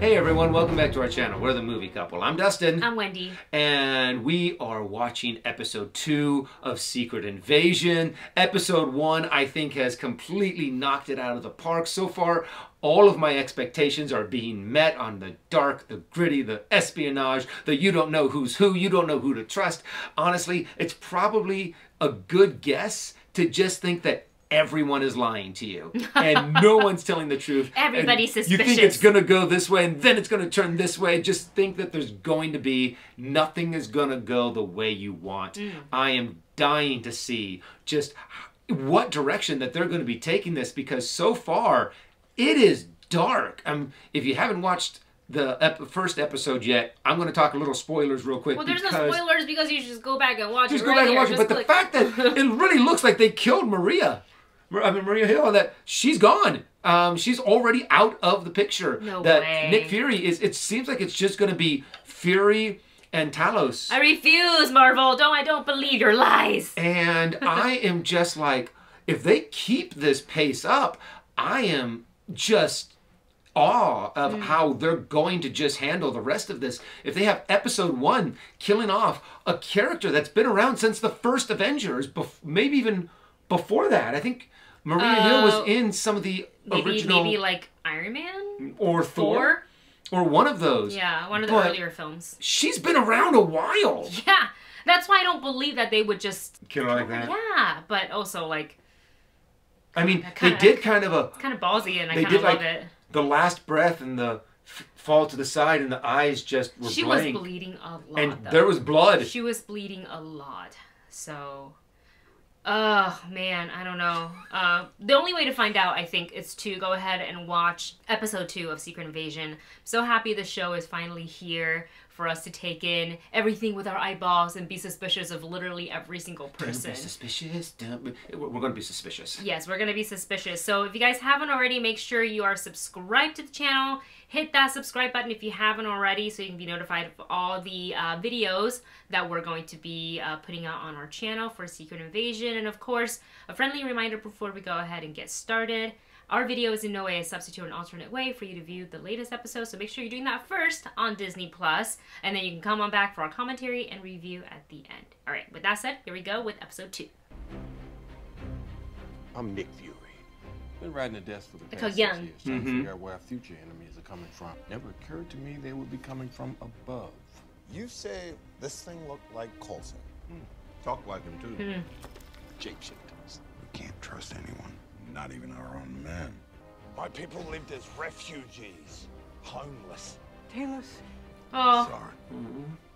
Hey everyone, welcome back to our channel. We're the Movie Couple. I'm Dustin. I'm Wendy. And we are watching episode 2 of Secret Invasion. Episode 1, I think, has completely knocked it out of the park so far. All of my expectations are being met on the dark, the gritty, the espionage, the you don't know who's who, you don't know who to trust. Honestly, it's probably a good guess to just think that everyone is lying to you and no one's telling the truth. Everybody's suspicious. You think it's gonna go this way and then it's gonna turn this way. Just think that there's going to be, nothing is gonna go the way you want. I am dying to see just what direction that they're going to be taking this, because so far it is dark. If you haven't watched the first episode yet, I'm going to talk a little spoilers real quick. Well, there's no spoilers because you should just go back and watch it. Just go back and watch it. But the fact that it really looks like they killed Maria Hill, that she's gone. She's already out of the picture. No that way. Nick Fury is. It seems like it's just going to be Fury and Talos. I refuse, Marvel. I don't believe your lies. And I am just like, if they keep this pace up, I am just awe of how they're going to just handle the rest of this. If they have episode 1 killing off a character that's been around since the first Avengers, maybe even before that. I think Maria Hill was in some of the original... Maybe like Iron Man? Or Thor? Or one of those. Yeah, one of the earlier films. She's been around a while. Yeah, that's why I don't believe that they would just... Kill her like that? Yeah, but also like... I mean, they did kind of a... It's kind of ballsy and I kind of love it. The last breath and the fall to the side and the eyes just were blank. She was bleeding a lot, and though. There was blood. She was bleeding a lot, so... Oh, man, I don't know. The only way to find out, I think, is to go ahead and watch episode 2 of Secret Invasion. I'm so happy the show is finally here for us to take in everything with our eyeballs and be suspicious of literally every single person. Don't be suspicious. We're going to be suspicious. Yes, we're going to be suspicious. So if you guys haven't already, make sure you are subscribed to the channel. Hit that subscribe button if you haven't already so you can be notified of all the videos that we're going to be putting out on our channel for Secret Invasion. And of course, a friendly reminder before we go ahead and get started. Our video is in no way a substitute or an alternate way for you to view the latest episodes, so make sure you're doing that first on Disney+, and then you can come on back for our commentary and review at the end. Alright, with that said, here we go with episode 2. I'm Nick Fury. Been riding the desk for the past 6 young. years, trying to figure out where our future enemies are coming from. Never occurred to me they would be coming from above. You say this thing looked like Coulson. Talk like him, too. Shapeshifters. We can't trust anyone, not even our own men. My people lived as refugees, homeless. Talos. Oh. Sorry.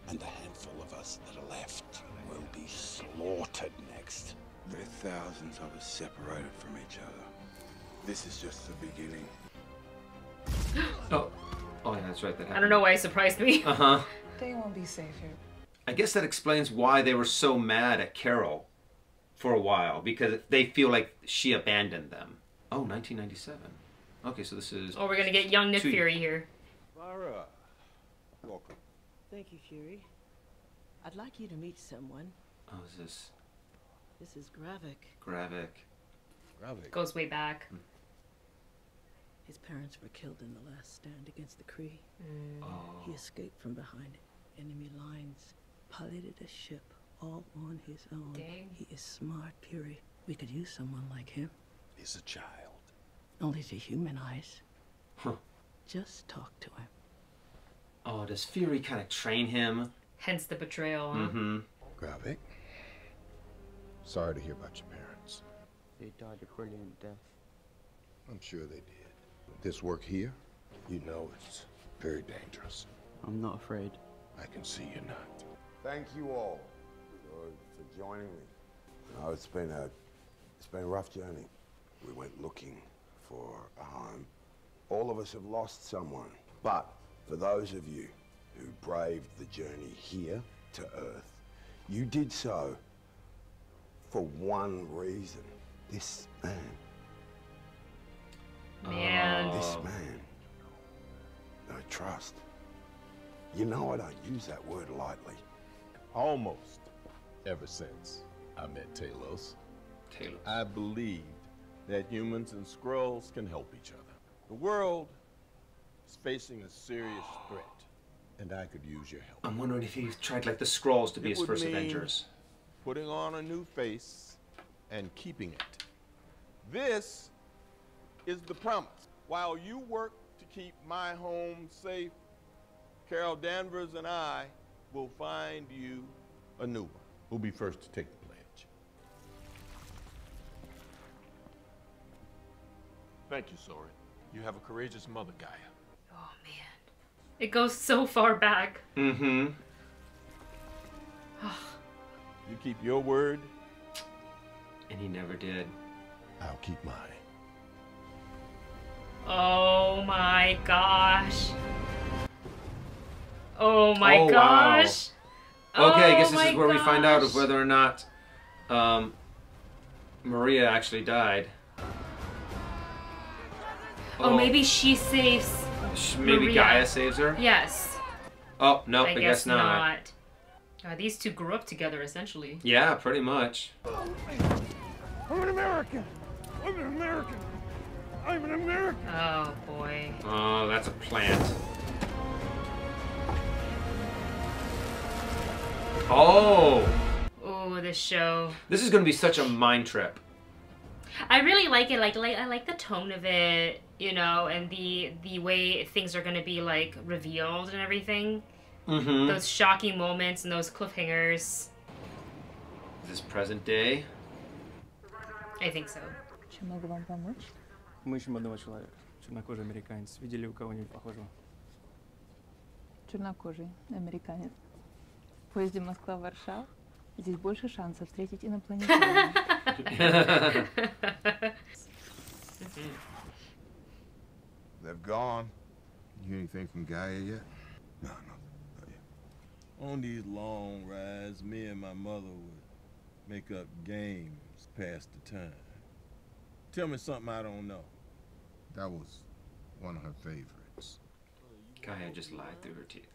And the handful of us that are left will be slaughtered next. There are thousands of us separated from each other. This is just the beginning. Oh, yeah, that's right. That happened. I don't know why it surprised me. They won't be safe here. I guess that explains why they were so mad at Carol for a while, because they feel like she abandoned them. Oh, 1997. Okay, so this is... Oh, we're gonna get young Nick Fury here. Mara, welcome. Thank you, Fury. I'd like you to meet someone. Oh, is this... This is Gravik. Gravik. Goes way back. His parents were killed in the last stand against the Kree. Oh. He escaped from behind enemy lines, piloted a ship all on his own. Dang. He is smart, Fury. We could use someone like him. He's a child. Only to human eyes. Huh. Just talk to him. Oh, does Fury kind of train him? Hence the betrayal, huh? Gravik. Sorry to hear about your parents. They died a brilliant death. I'm sure they did. This work here, you know it's very dangerous. I'm not afraid. I can see you're not. Thank you all for joining me. No, it's been a rough journey. We went looking for a home. All of us have lost someone. But for those of you who braved the journey here to Earth, you did so for one reason. This man. Man. This man. I trust. You know I don't use that word lightly. Almost ever since I met Talos, I believed that humans and Skrulls can help each other. The world is facing a serious threat. And I could use your help. I'm wondering if he tried like the Skrulls to be It his would first mean Avengers. putting on a new face and keeping it. This is the promise. While you work to keep my home safe, Carol Danvers and I will find you a new one. Who'll be first to take the pledge? Thank you, Sori. You have a courageous mother, Gaia. Oh man. It goes so far back. Mm-hmm. You keep your word, And he never did. I'll keep mine. Oh my gosh. Oh my Oh, wow. gosh. Okay, I guess Oh this is my where we find out of gosh. whether or not Maria actually died. Oh, maybe she saves. Maybe Maria. Gaia saves her? Yes. Oh, nope, I guess guess not. These two grew up together essentially. Yeah, pretty much. I'm an American. I'm an American. I'm an American. Oh boy. Oh, that's a plant. Oh! Oh, this show. This is going to be such a mind trip. I really like it. I like the tone of it, you know, and the way things are gonna be like revealed and everything. Mm-hmm. Those shocking moments and those cliffhangers. This present day. I think so. Чем могу вам помочь? Мы ищем одного человека. Чернокожий американец. Видели у кого-нибудь похожего? Чернокожий, американец. В поезде Москва-Варшава. Здесь больше шансов встретить инопланетянина. They've gone. You hear anything from Gaia yet? No, not yet. On these long rides, me and my mother would make up games past the time. Tell me something I don't know. That was one of her favorites. Gaia just lied through her teeth.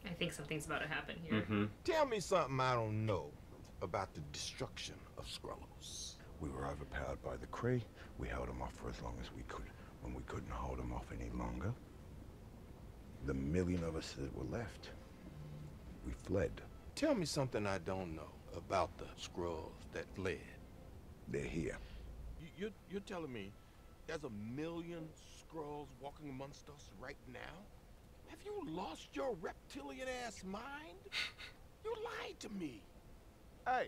I think something's about to happen here. Mm-hmm. Tell me something I don't know about the destruction of Skrullos. We were overpowered by the Kree. We held them off for as long as we could. When we couldn't hold them off any longer, the million of us that were left, we fled. Tell me something I don't know about the Skrulls that fled. They're here. You're telling me there's a million Skrulls walking amongst us right now? Have you lost your reptilian-ass mind? You lied to me. Hey,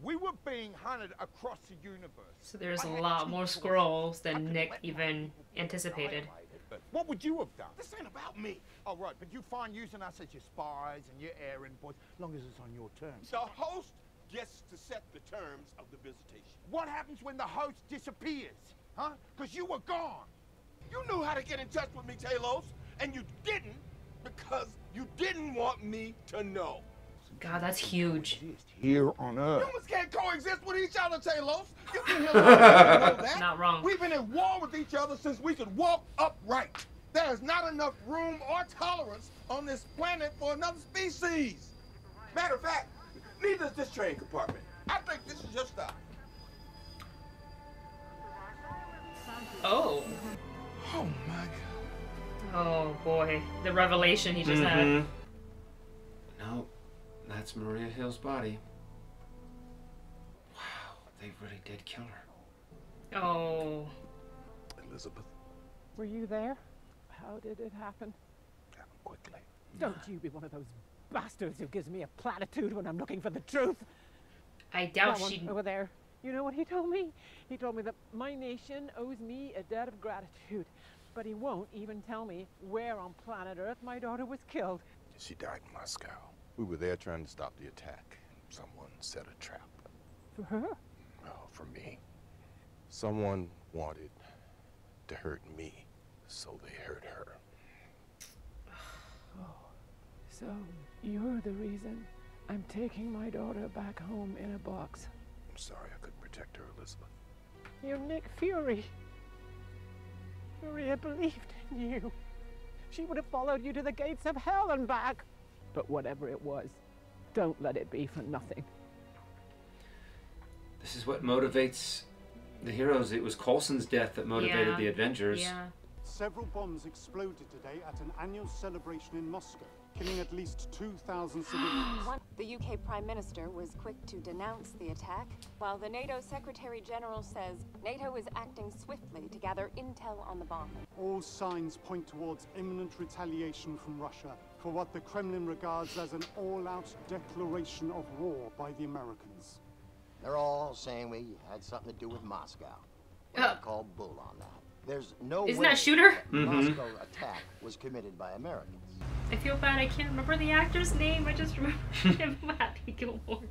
we were being hunted across the universe. So there's a lot more Skrulls than Nick even anticipated. What would you have done? This ain't about me. Oh, right, but you find using us as your spies and your errand boys, as long as it's on your terms. The host gets to set the terms of the visitation. What happens when the host disappears? Huh? Because you were gone. You knew how to get in touch with me, Talos, and you didn't because you didn't want me to know. God, that's huge. Here on Earth. Humans can't coexist with each other, Talos. You can hear that. Not wrong. We've been at war with each other since we could walk upright. There is not enough room or tolerance on this planet for another species. Matter of fact, neither is this train compartment. I think this is your stop. Oh. Oh my God. Oh boy. The revelation he just had. No, that's Maria Hill's body. Wow, they really did kill her. Oh. Elizabeth, Were you there? How did it happen? quickly. Don't you be one of those bastards who gives me a platitude when I'm looking for the truth. I doubt That one she. over there. You know what he told me? He told me that my nation owes me a debt of gratitude. But he won't even tell me where on planet Earth my daughter was killed. She died in Moscow. We were there trying to stop the attack. Someone set a trap. For her? Well, for me. Someone wanted to hurt me, so they hurt her. So you're the reason I'm taking my daughter back home in a box. I'm sorry I couldn't protect her, Elizabeth. You're Nick Fury. Maria believed in you. She would have followed you to the gates of hell and back. But whatever it was, don't let it be for nothing. This is what motivates the heroes. It was Coulson's death that motivated Yeah. the Avengers. Yeah. Several bombs exploded today at an annual celebration in Moscow, killing at least 2,000 civilians. The UK Prime Minister was quick to denounce the attack, while the NATO Secretary General says NATO is acting swiftly to gather intel on the bomb. All signs point towards imminent retaliation from Russia for what the Kremlin regards as an all-out declaration of war by the Americans. They're all saying we had something to do with Moscow. Well, I call bull on that. There's no Isn't way that Shooter? the Moscow attack was committed by Americans. I feel bad. I can't remember the actor's name. I just remember him from Happy Gilmore,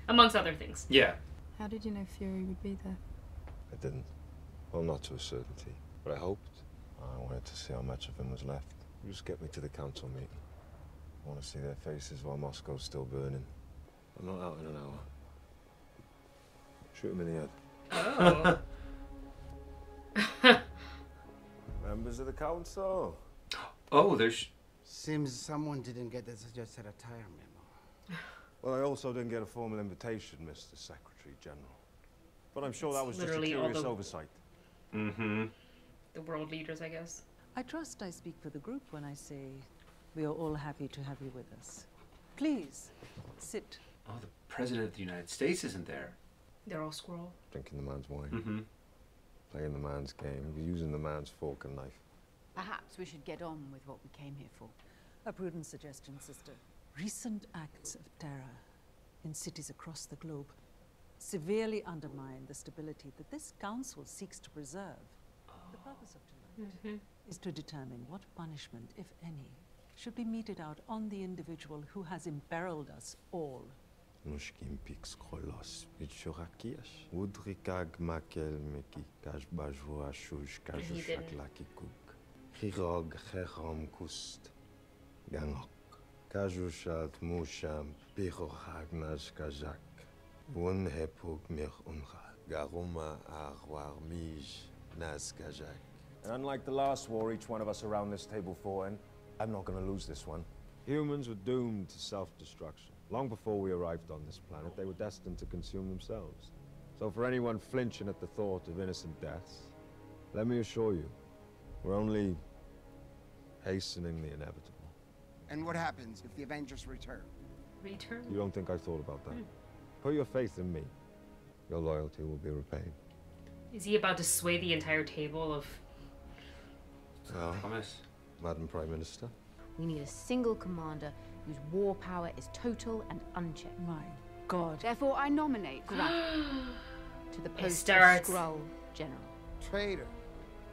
amongst other things. Yeah. How did you know Fury would be there? I didn't. Well, not to a certainty. But I hoped. I wanted to see how much of him was left. Just get me to the council meeting. I want to see their faces while Moscow's still burning. I'm not out in an hour. Shoot him in the head. Oh. Members of the council. Oh, there's... Seems someone didn't get the suggested attire memo. Well, I also didn't get a formal invitation, Mr. Secretary General. But I'm sure that was just a Literally all curious the- oversight. Mm-hmm. The world leaders, I guess. I trust I speak for the group when I say we are all happy to have you with us. Please, sit. Oh, the President of the United States isn't there. They're all squirrel. Drinking the man's wine. Mm-hmm. Playing the man's game. Using the man's fork and knife. Perhaps we should get on with what we came here for. A prudent suggestion, sister. Recent acts of terror in cities across the globe severely undermine the stability that this council seeks to preserve. The purpose of tonight is to determine what punishment, if any, should be meted out on the individual who has imperiled us all. Nushkim pix kolos, bichorakias, udrikag makel meki, kashbajua shush kashushakakikuk, hirog herom kust, gangok, kajushat musham, pirohagnas kazak, wun hepug mir unra, garuma arwar mij, nas kazak. And unlike the last war each one of us around this table fought in, I'm not going to lose this one. Humans were doomed to self-destruction. Long before we arrived on this planet, they were destined to consume themselves. So for anyone flinching at the thought of innocent deaths, let me assure you, we're only hastening the inevitable. And what happens if the Avengers return? Return? You don't think I thought about that? Put your faith in me. Your loyalty will be repaid. Is he about to sway the entire table of... Promise. Madam Prime Minister? We need a single commander whose war power is total and unchecked. My God. Therefore, I nominate Gravik to the post of starts. Skrull General. Traitor.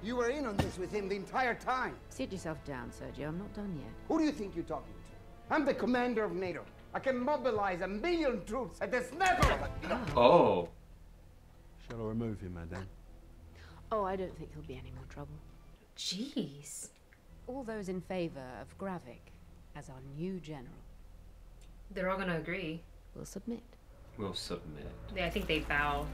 You were in on this with him the entire time. Sit yourself down, Sergio. I'm not done yet. Who do you think you're talking to? I'm the commander of NATO. I can mobilize 1 million troops at the snap of a... Oh. Shall I remove him, madame? Oh, I don't think he'll be any more trouble. Jeez. All those in favor of Gravik as our new general They're all gonna agree. will submit. We'll submit. Yeah, I think they bow.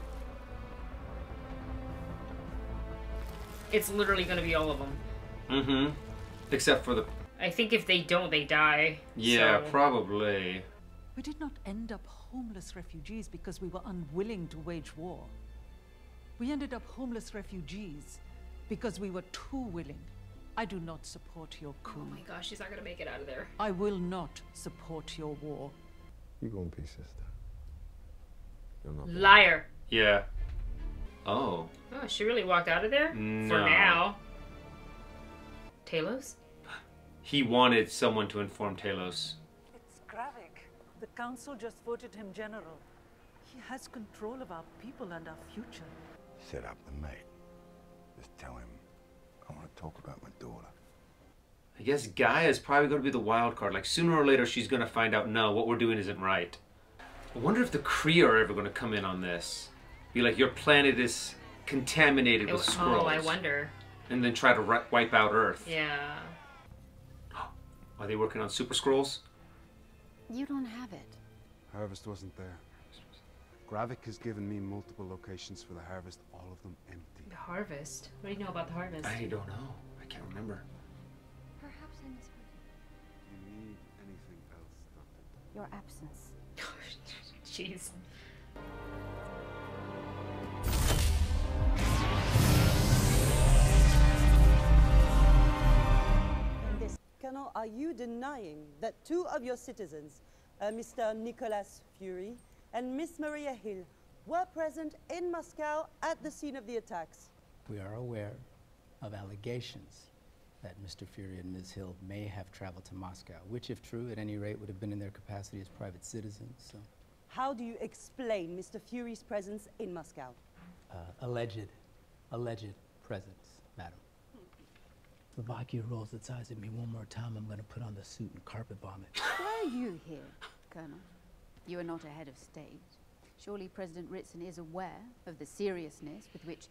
It's literally gonna be all of them. Mm-hmm. Except for the... I think if they don't, they die. Yeah, so. probably. We did not end up homeless refugees because we were unwilling to wage war. We ended up homeless refugees because we were too willing. I do not support your coup. Oh my gosh, she's not gonna make it out of there. I will not support your war. You go in peace, sister. You're not... Liar. Yeah. Oh. Oh, she really walked out of there? No. For now. Talos? He wanted someone to inform Talos. It's Gravik. The council just voted him general. He has control of our people and our future. Set up the mate. Just tell him I want to talk about my daughter. I guess Gaia is probably going to be the wild card. Like, sooner or later, she's going to find out, no, what we're doing isn't right. I wonder if the Kree are ever going to come in on this. Be like, your planet is contaminated with Skrulls. Oh, I wonder. And then try to wipe out Earth. Yeah. Are they working on Super Skrulls? You don't have it. Harvest wasn't there. Gravik has given me multiple locations for the harvest, all of them empty. The harvest? What do you know about the harvest? I don't know. I can't remember. Perhaps I misheard Do you need anything else, Doctor? your absence. Jeez. are you denying that 2 of your citizens, Mr. Nicholas Fury and Miss Maria Hill, were present in Moscow at the scene of the attacks? We are aware of allegations that Mr. Fury and Ms. Hill may have traveled to Moscow, which, if true, at any rate, would have been in their capacity as private citizens. So, how do you explain Mr. Fury's presence in Moscow? Alleged presence, madam. Slovakia rolls its eyes at me one more time, I'm gonna put on the suit and carpet bomb it. Why are you here, Colonel? You are not a head of state. Surely President Ritson is aware of the seriousness with which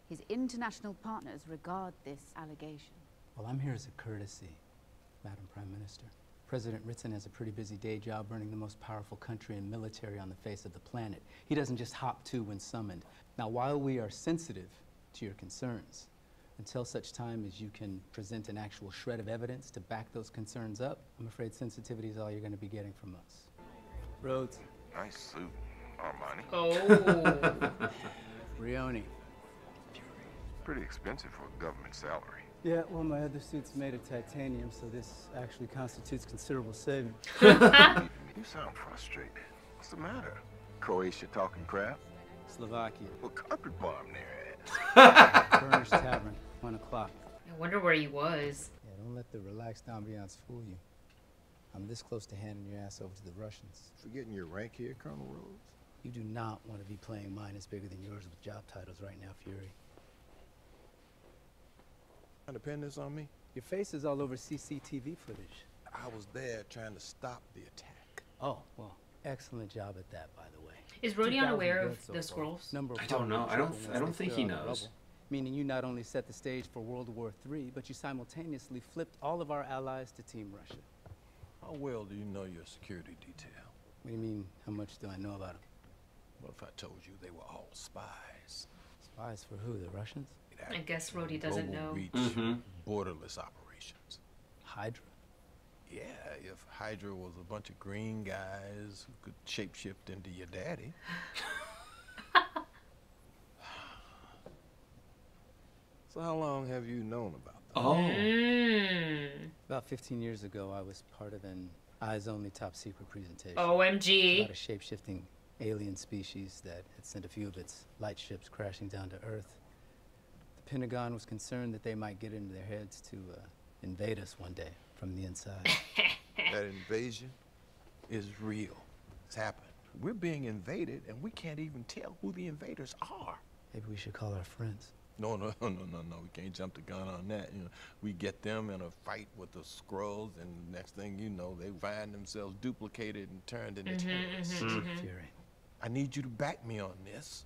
his international partners regard this allegation. Well, I'm here as a courtesy, Madam Prime Minister. President Ritson has a pretty busy day job running the most powerful country and military on the face of the planet. He doesn't just hop to when summoned. Now, while we are sensitive to your concerns, until such time as you can present an actual shred of evidence to back those concerns up, I'm afraid sensitivity is all you're going to be getting from us. Rhodes. Nice suit, Armani. Oh. Rioni. Pretty expensive for a government salary. Yeah, well, my other suit's made of titanium, so this actually constitutes considerable savings. You sound frustrated. What's the matter? Croatia talking crap? Slovakia. Well, carpet bomb their ass. Furnished Tavern, 1 o'clock. I wonder where he was. Yeah, don't let the relaxed ambiance fool you. I'm this close to handing your ass over to the Russians. Forgetting your rank here, Colonel Rhodes? You do not want to be playing mine is bigger than yours with job titles right now, Fury. Trying to pin this on me? Your face is all over CCTV footage. I was there trying to stop the attack. Oh, well, excellent job at that, by the way. Is Rodion aware of the scrolls? I don't know. I don't think he knows. Meaning you not only set the stage for World War III, but you simultaneously flipped all of our allies to Team Russia. How well do you know your security detail? What do you mean, how much do I know about them? What if I told you they were all spies? Spies for who, the Russians? I guess Rhodey doesn't know. Reach, borderless operations. Hydra? Yeah, if Hydra was a bunch of green guys who could shapeshift into your daddy. So how long have you known about that? Oh. About 15 years ago, I was part of an eyes-only top-secret presentation. OMG. About a shape-shifting alien species that had sent a few of its light ships crashing down to Earth. The Pentagon was concerned that they might get into their heads to invade us one day from the inside. That invasion is real. It's happened. We're being invaded, and we can't even tell who the invaders are. Maybe we should call our friends. No. We can't jump the gun on that. You know, we get them in a fight with the Skrulls, and next thing you know, they find themselves duplicated and turned into terrorists. Fury. I need you to back me on this.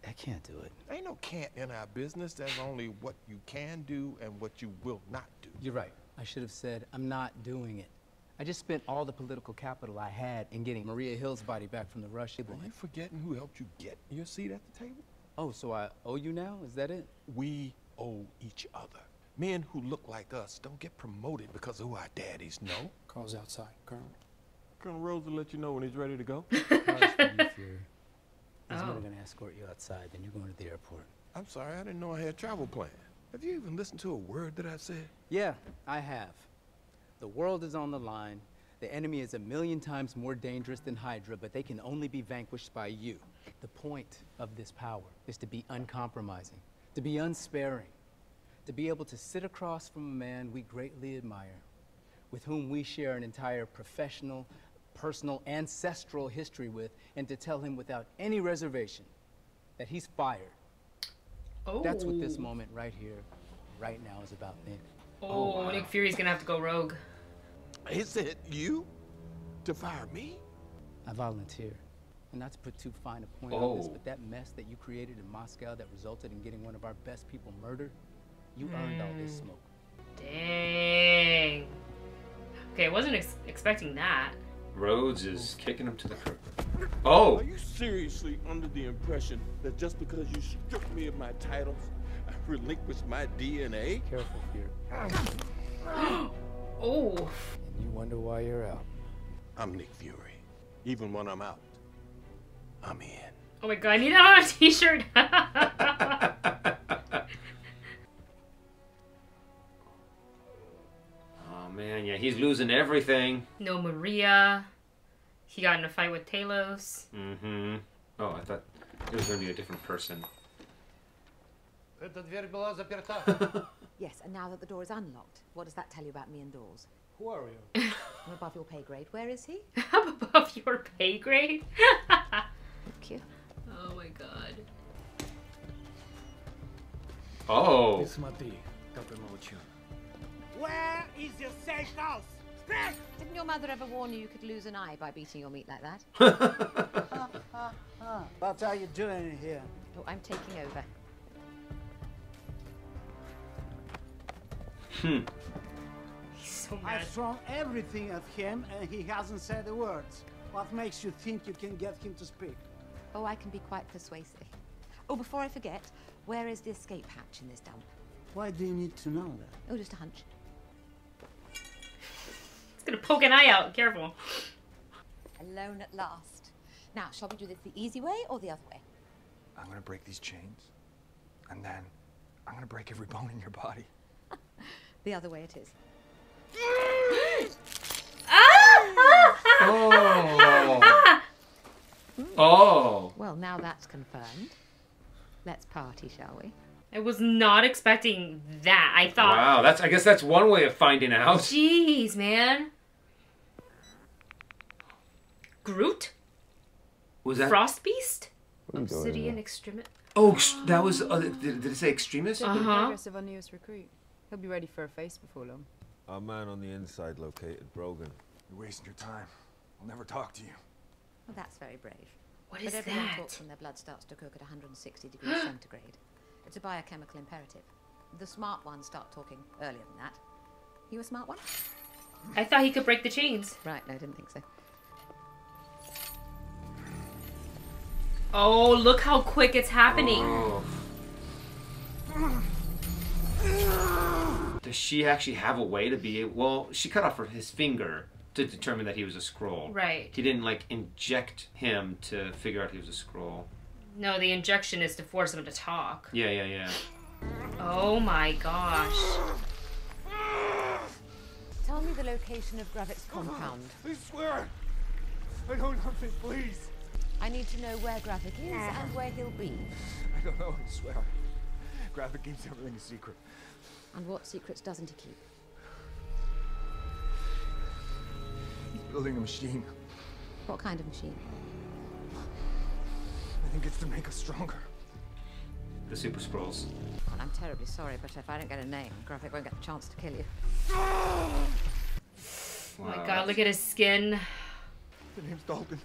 I can't do it. Ain't no can't in our business. There's only what you can do and what you will not do. You're right. I should have said, I'm not doing it. I just spent all the political capital I had in getting Maria Hill's body back from the Russians. Are you forgetting who helped you get your seat at the table? Oh, so I owe you now? Is that it? We owe each other. Men who look like us don't get promoted because of who our daddies know. Carl's outside, Colonel. Colonel Rhodes will let you know when he's ready to go. He's never going to escort you outside, then you're going to the airport. I'm sorry, I didn't know I had travel plans. Have you even listened to a word that I said? Yeah, I have. The world is on the line. The enemy is 1,000,000 times more dangerous than Hydra, but they can only be vanquished by you. The point of this power is to be uncompromising, to be unsparing, to be able to sit across from a man we greatly admire, with whom we share an entire professional, personal, ancestral history with, and to tell him without any reservation that he's fired. Oh. That's what this moment right here, right now is about, Nick. Oh, wow. Nick Fury's gonna have to go rogue. Is it you to fire me? I volunteer. And not to put too fine a point on this, but that mess that you created in Moscow that resulted in getting one of our best people murdered, you earned all this smoke. Dang. Okay, I wasn't expecting that. Rhodes is kicking him to the curb. Oh! Are you seriously under the impression that just because you stripped me of my titles, I relinquished my DNA? Careful, Fury. Oh. And you wonder why you're out. I'm Nick Fury. Even when I'm out, I'm in. Oh my god, I need that on a t-shirt. Oh man. He's losing everything. No Maria. He got in a fight with Talos. Mm-hmm. Oh, I thought it was going to be a different person. Yes, and now that the door is unlocked, what does that tell you about me and Dawes? Who are you? I'm above your pay grade. Where is he? I'm above your pay grade? Thank you. Oh my god. Oh. Where is your safe house? Speak! Didn't your mother ever warn you could lose an eye by beating your meat like that? What are you doing here? Oh, I'm taking over. He's so I've mad. thrown everything at him and he hasn't said a word. What makes you think you can get him to speak? Oh, I can be quite persuasive. Oh, before I forget, where is the escape hatch in this dump? Why do you need to know that? Oh, just a hunch. It's gonna poke an eye out. Careful. Alone at last. Now, shall we do this the easy way or the other way? I'm gonna break these chains, and then I'm gonna break every bone in your body. The other way it is. Oh. Oh. Well, now that's confirmed. Let's party, shall we? I was not expecting that. I thought... Wow, I guess that's one way of finding out. Jeez, man. Groot? Was that... Frost Beast? What are you doing Obsidian there? Extremist? Oh, that was... did it say extremist? Check the progress of our newest recruit. He'll be ready for a face before long. Our man on the inside located Brogan. You're wasting your time. I'll never talk to you. Well, that's very brave. What but is everyone that? talks when their blood starts to cook at 160 degrees centigrade. It's a biochemical imperative. The smart ones start talking earlier than that. You a smart one? I thought he could break the chains. Right, no, I didn't think so. Oh, look how quick it's happening. Oh. Does she actually have a way to be able... Well, she cut off his finger to determine that he was a Skrull. Right. He didn't, like, inject him to figure out he was a Skrull. No, the injection is to force him to talk. Yeah. Oh my gosh. Tell me the location of Gravik's compound. I swear, I know nothing, please. I need to know where Gravik is and where he'll be. I don't know, I swear. Gravik keeps everything a secret. And what secrets doesn't he keep? He's building a machine. What kind of machine? I think it's to make us stronger. The Super Skrulls. Well, I'm terribly sorry, but if I don't get a name, Gravik won't get the chance to kill you. Oh my god, look at his skin. The name's Dalton.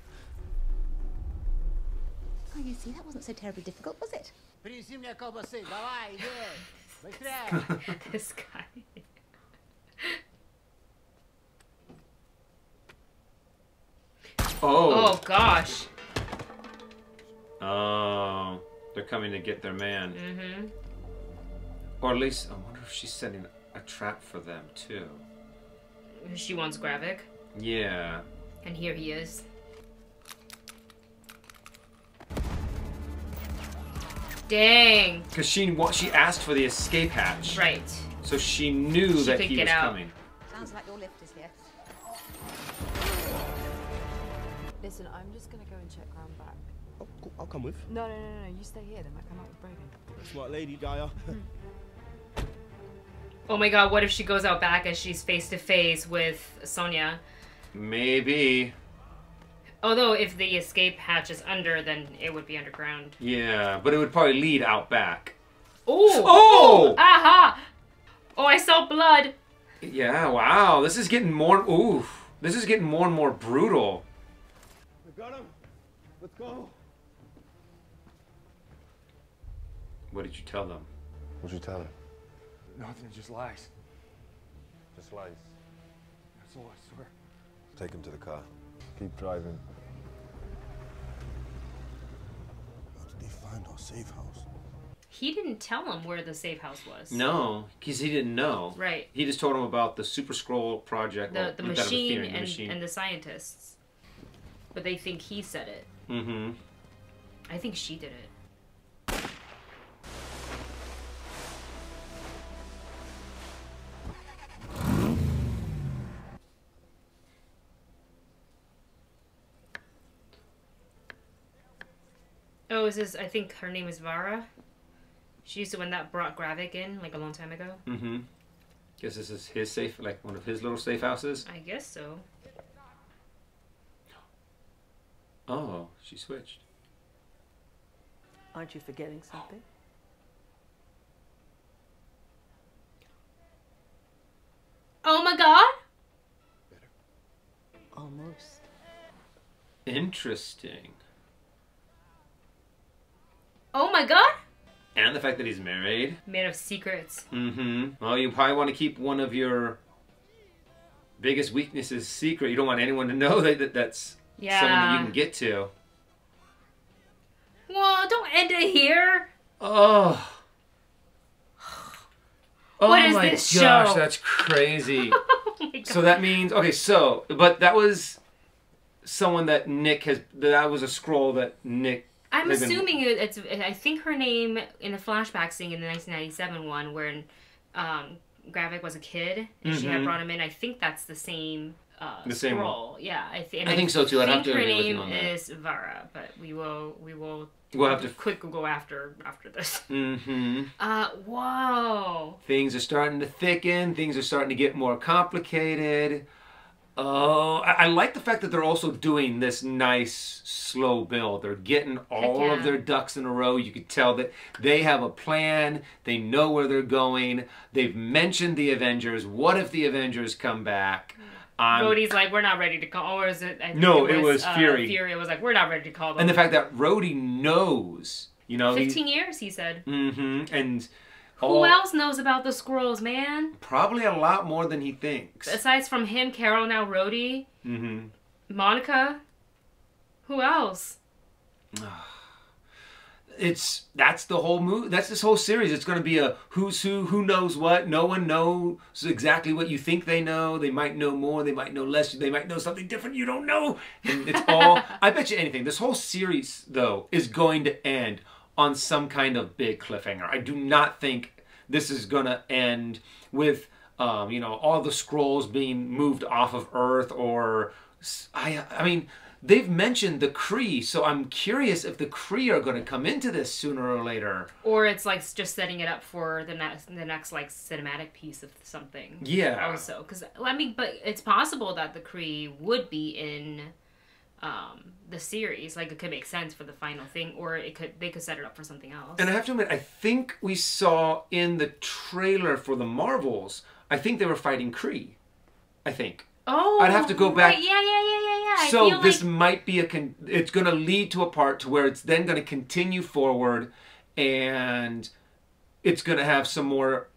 Oh, you see, that wasn't so terribly difficult, was it? This guy. Oh. Oh gosh. Oh. They're coming to get their man. Mm-hmm. Or at least, I wonder if she's setting a trap for them, too. She wants Gravik. Yeah. And here he is. Dang. Because she asked for the escape hatch. Right. So she knew She that could he get was out. coming. Sounds like your lift is here. Listen, I'm just gonna go and check round back. I'll come with. No, you stay here. They might come out with Brogan. Smart lady, Gaia. Oh my god, what if she goes out back and she's face to face with Sonya? Maybe. Although if the escape hatch is under, then it would be underground. Yeah, but it would probably lead out back. Oh! Oh! Aha! Oh, I saw blood. Yeah, wow. This is getting more... Ooh. This is getting more and more brutal. We got him. Let's go. What did you tell them? What'd you tell her? Nothing, just lies. Just lies. That's all, I swear. Take him to the car. Keep driving. How did they find our safe house? He didn't tell him where the safe house was. No, because he didn't know. Right. He just told him about the Super Skrull project. The well, machine theory, and the scientists. But they think he said it. Mm-hmm. I think she did it. Oh, is this? I think her name is Vara. She used to when that brought Gravik in like a long time ago. Mm-hmm. Guess this is his safe, like one of his little safe houses. I guess so. Oh, she switched. Aren't you forgetting something? Oh my god! Almost. Interesting. Oh my god! And the fact that he's married. Man of secrets. Mm-hmm. Well, you probably want to keep one of your biggest weaknesses secret. You don't want anyone to know that's someone that you can get to. Well, don't end it here. Oh. What is my this gosh, show? that's crazy. Oh my God. So that means, okay, so, but that was someone that Nick has, that was a scroll that Nick I'm has been- assuming it's. I think her name in the flashback scene in the 1997 one, where Gravik was a kid and she had Mhm. brought him in. I think that's the same. The same scroll. Yeah, I think so, too. I'd have to her agree with you name on that. is Vara, but we will. We'll have to- quick Google after this. Mm-hmm. Whoa. Things are starting to thicken. Things are starting to get more complicated. Oh, I like the fact that they're also doing this nice slow build. They're getting all yeah. of their ducks in a row. You could tell that they have a plan. They know where they're going. They've mentioned the Avengers. What if the Avengers come back? Rhodey's like, we're not ready to call. Or is it? I think No, it was Fury. Fury was like, we're not ready to call them. And the fact that Rhodey knows, you know, 15 years, he said. Mm-hmm. And Who else knows about the scrolls, man? Probably a lot more than he thinks. Aside from him, Carol, now Rhodey, Mm-hmm. Monica. Who else? That's the whole movie. That's this whole series. It's going to be a who's who knows what. No one knows exactly what you think they know. They might know more. They might know less. They might know something different you don't know. And it's all. I bet you anything. This whole series, though, is going to end on some kind of big cliffhanger. I do not think this is going to end with all the scrolls being moved off of Earth, or I mean. They've mentioned the Kree, so I'm curious if the Kree are going to come into this sooner or later. Or it's like just setting it up for the next like cinematic piece of something. Yeah. Also, because I mean, but it's possible that the Kree would be in the series. Like it could make sense for the final thing, or they could set it up for something else. And I have to admit, I think we saw in the trailer for the Marvels, I think they were fighting Kree. I think. Oh, I'd have to go back. Right. Yeah. So I feel this like... might be it's going to lead to a part to where it's then going to continue forward, and it's going to have some more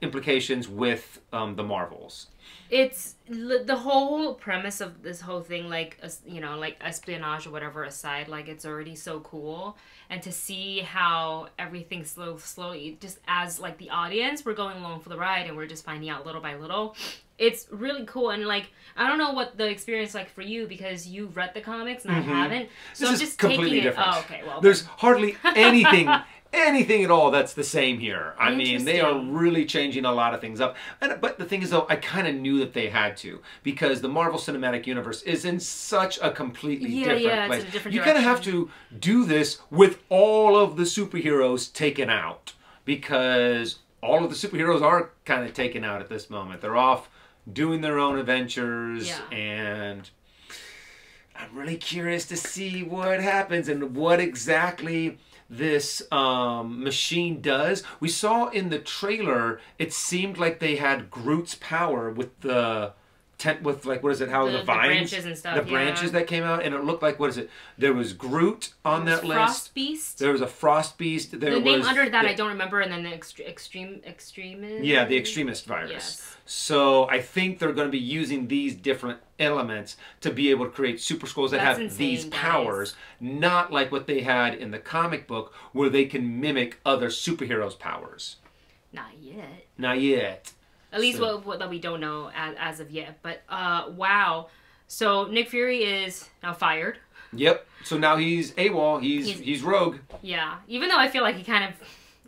implications with the Marvels. It's the whole premise of this whole thing, like like espionage or whatever aside, like it's already so cool, and to see how everything slowly, just as like the audience, we're going along for the ride, and we're just finding out little by little. It's really cool, and like I don't know what the experience like for you because you've read the comics and I haven't, so I'm just taking it. Oh, okay, well, there's hardly anything at all that's the same here. I mean, they are Interesting. really changing a lot of things up. But the thing is, though, I kind of knew that they had to because the Marvel Cinematic Universe is in such a completely different place. It's in a different You kind of have to do this with all of the superheroes taken out because all of the superheroes are kind of taken out at this moment. They're off doing their own adventures, and I'm really curious to see what happens and what exactly this machine does. We saw in the trailer, it seemed like they had Groot's power with the with like, what is it, how the vines, branches and stuff, the branches that came out, and it looked like, what is it, there was Groot on that list. Frost Beast. There was a Frost Beast. There the name was under that the, I don't remember, and then the extremist. Yeah, the extremist virus. Yes. So I think they're going to be using these different elements to be able to create super scrolls that That's have insane, these guys. powers, not like what they had in the comic book where they can mimic other superheroes' powers. Not yet. Not yet. At least So- what that we don't know as of yet. But wow. So Nick Fury is now fired. Yep. So now he's AWOL. He's rogue. Yeah. Even though I feel like he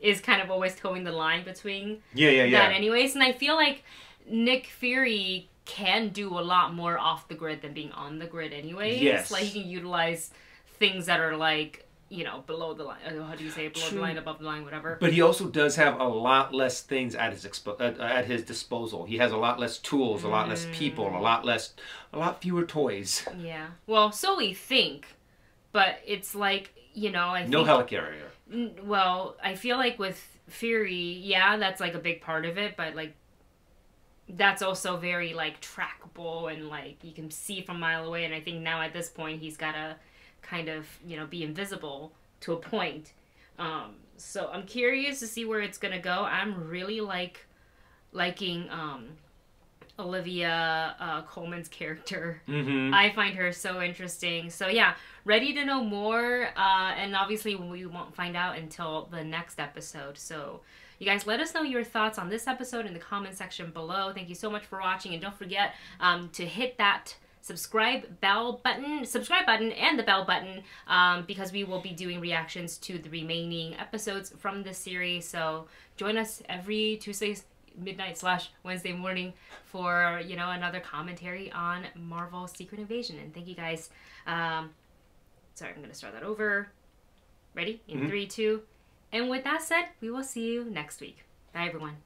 is always towing the line between Yeah. that anyways. And I feel like Nick Fury can do a lot more off the grid than being on the grid anyways. Yes. Like he can utilize things that are like you know, below the line. How do you say it? Below the line, above the line, whatever. But he also does have a lot less things at his disposal. He has a lot less tools, a lot less people, a lot fewer toys. Yeah. Well, so we think, but it's like, you know, I think... No helicarrier. Well, I feel like with Fury, yeah, that's like a big part of it, but like that's also very like trackable and like you can see from a mile away. And I think now at this point he's gotta kind of, you know, be invisible to a point. So I'm curious to see where it's gonna go. I'm really liking Olivia Colman's character. I find her so interesting. So yeah, ready to know more, and obviously we won't find out until the next episode. So you guys let us know your thoughts on this episode in the comment section below. Thank you so much for watching, and don't forget to hit that subscribe button and the bell button, because we will be doing reactions to the remaining episodes from this series. So join us every Tuesdays midnight / Wednesday morning for, you know, another commentary on Marvel Secret Invasion. And thank you guys. Sorry, I'm gonna start that over. Ready? In 3, 2, and with that said, we will see you next week. Bye everyone.